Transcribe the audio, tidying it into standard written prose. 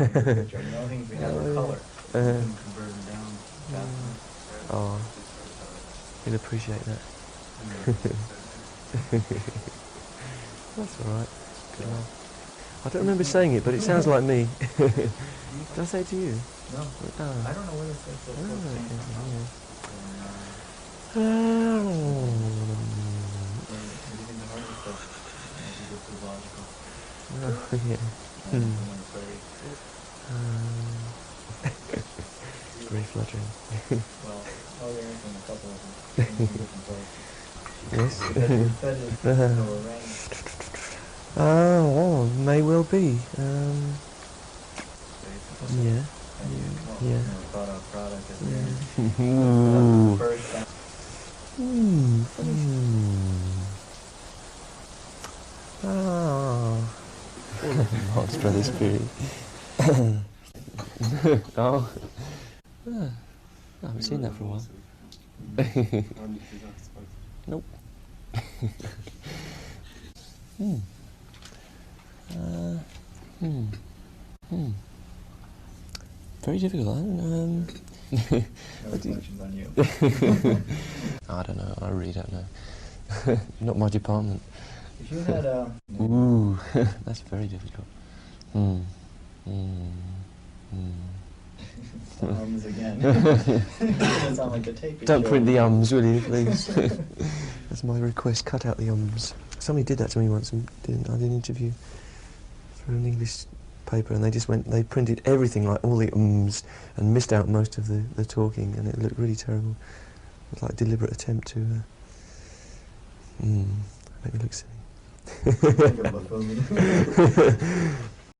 Picture. The only thing is we have the color. We Uh, can convert it down. oh, he'll appreciate that. That's alright. Good lad. I don't remember saying it, but it sounds like me. Did I say it to you? No. Oh. I don't know where this is. Oh, okay, yeah. It's very flattering. Well, oh, there is a couple of them in different places. Yes. Because you said it's so arranged. Oh, may well be. Yeah. And you Yeah. thought of product as Yeah. the Ooh. first time. Ah. Mark's brother's theory. Oh. Ah. I haven't seen that for a while. Nope. Very difficult. No reflections on you. I don't know. I really don't know. Not my department. If you had a... Ooh, that's very difficult. Ums again. It sound like the tape. Don't print the ums, will you, please? That's my request. Cut out the ums. Somebody did that to me once. And I did an interview for an English paper, and they printed everything, like all the ums, and missed out most of the talking, and it looked really terrible. It was like a deliberate attempt to make me look silly. Think of a film.